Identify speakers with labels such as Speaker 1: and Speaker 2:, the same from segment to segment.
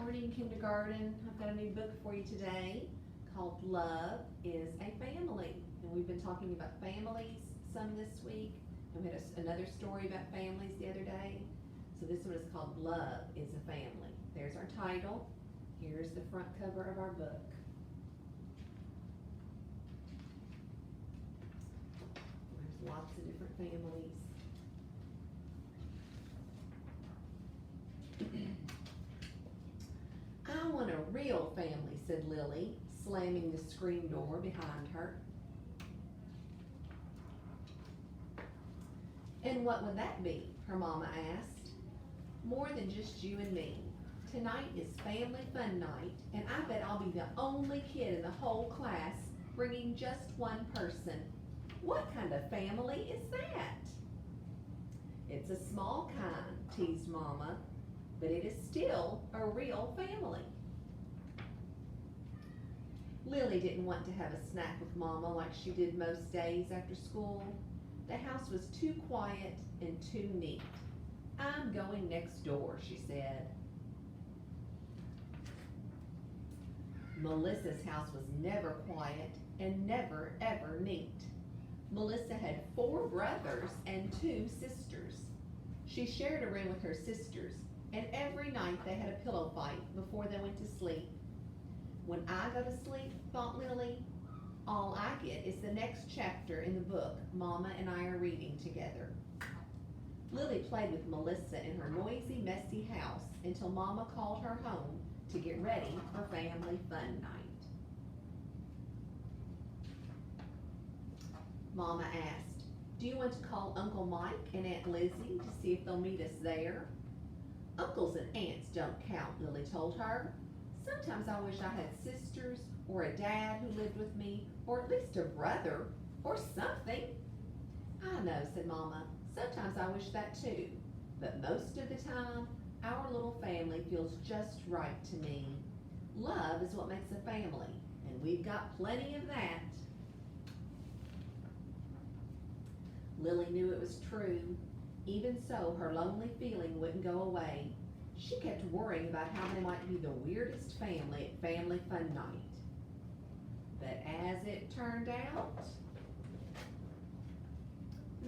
Speaker 1: morning, kindergarten. I've got a new book for you today called Love is a Family. And we've been talking about families some this week. And we had another story about families the other day. So this one is called Love is a Family. There's our title. Here's the front cover of our book. There's lots of different families. I want a real family, said Lily, slamming the screen door behind her. And what would that be? Her mama asked. More than just you and me. Tonight is family fun night, and I bet I'll be the only kid in the whole class bringing just one person. What kind of family is that? It's a small kind, teased Mama, but it is still a real family. Lily didn't want to have a snack with Mama like she did most days after school. The house was too quiet and too neat. I'm going next door, she said. Melissa's house was never quiet and never ever neat. Melissa had 4 brothers and 2 sisters. She shared a room with her sisters, and every night they had a pillow fight before they went to sleep. When I go to sleep, thought Lily, all I get is the next chapter in the book Mama and I are reading together. Lily played with Melissa in her noisy, messy house until Mama called her home to get ready for family fun night. Mama asked, do you want to call Uncle Mike and Aunt Lizzie to see if they'll meet us there? Uncles and aunts don't count, Lily told her. Sometimes I wish I had sisters or a dad who lived with me, or at least a brother or something. I know, said Mama. Sometimes I wish that too, but most of the time, our little family feels just right to me. Love is what makes a family, and we've got plenty of that. Lily knew it was true. Even so, her lonely feeling wouldn't go away. She kept worrying about how they might be the weirdest family at family fun night. But as it turned out,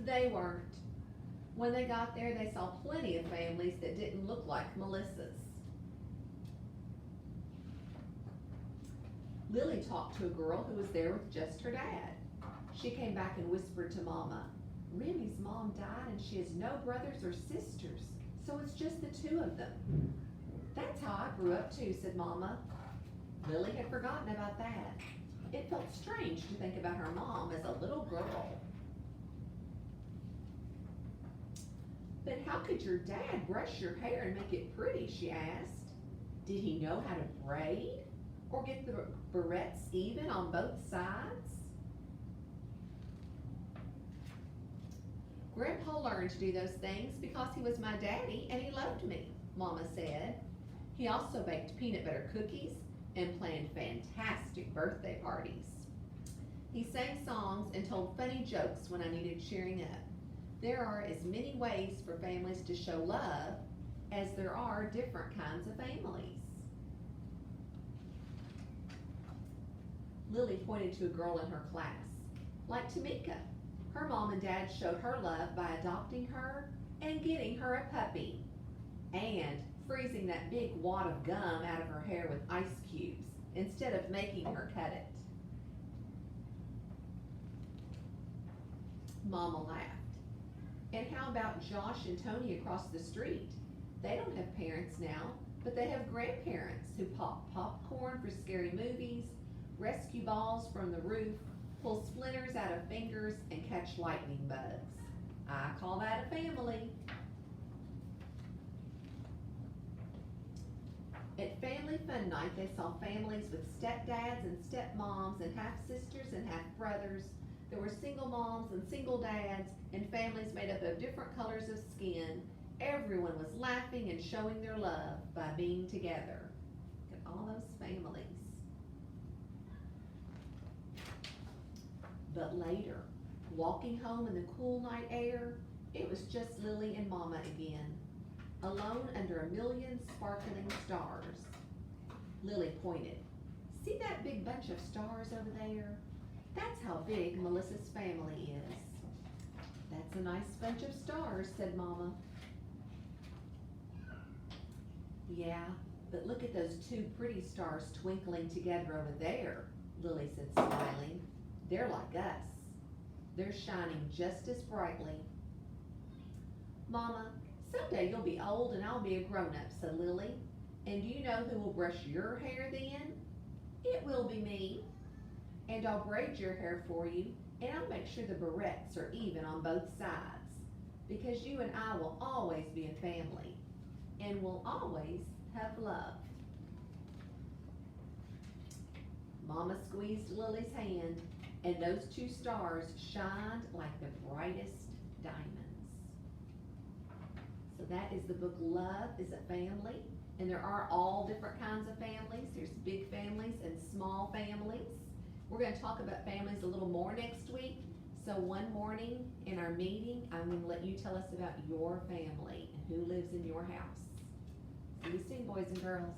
Speaker 1: they weren't. When they got there, they saw plenty of families that didn't look like Melissa's. Lily talked to a girl who was there with just her dad. She came back and whispered to Mama, Remy's mom died and she has no brothers or sisters, so it's just the 2 of them. That's how I grew up too, said Mama. Lily had forgotten about that. It felt strange to think about her mom as a little girl. But how could your dad brush your hair and make it pretty, she asked. Did he know how to braid or get the barrettes even on both sides? Grandpa learned to do those things because he was my daddy and he loved me, Mama said. He also baked peanut butter cookies and planned fantastic birthday parties. He sang songs and told funny jokes when I needed cheering up. There are as many ways for families to show love as there are different kinds of families. Lily pointed to a girl in her class, like Tamika. Her mom and dad showed her love by adopting her and getting her a puppy, and freezing that big wad of gum out of her hair with ice cubes instead of making her cut it. Mama laughed. And how about Josh and Tony across the street? They don't have parents now, but they have grandparents who pop popcorn for scary movies, rescue balls from the roof, pull splinters out of fingers, and catch lightning bugs. I call that a family. At Family Fun Night, they saw families with stepdads and stepmoms and half-sisters and half-brothers. There were single moms and single dads and families made up of different colors of skin. Everyone was laughing and showing their love by being together. Look at all those families. But later, walking home in the cool night air, it was just Lily and Mama again, alone under a million sparkling stars. Lily pointed. See that big bunch of stars over there? That's how big Melissa's family is. That's a nice bunch of stars, said Mama. Yeah, but look at those two pretty stars twinkling together over there, Lily said, smiling. They're like us. They're shining just as brightly. Mama, someday you'll be old and I'll be a grown-up, said Lily. And do you know who will brush your hair then? It will be me. And I'll braid your hair for you, and I'll make sure the barrettes are even on both sides, because you and I will always be a family, and we'll always have love. Mama squeezed Lily's hand, and those two stars shined like the brightest diamonds. So that is the book Love is a Family, and there are all different kinds of families. There's big families and small families. We're going to talk about families a little more next week. So one morning in our meeting, I'm going to let you tell us about your family and who lives in your house. See you soon, boys and girls.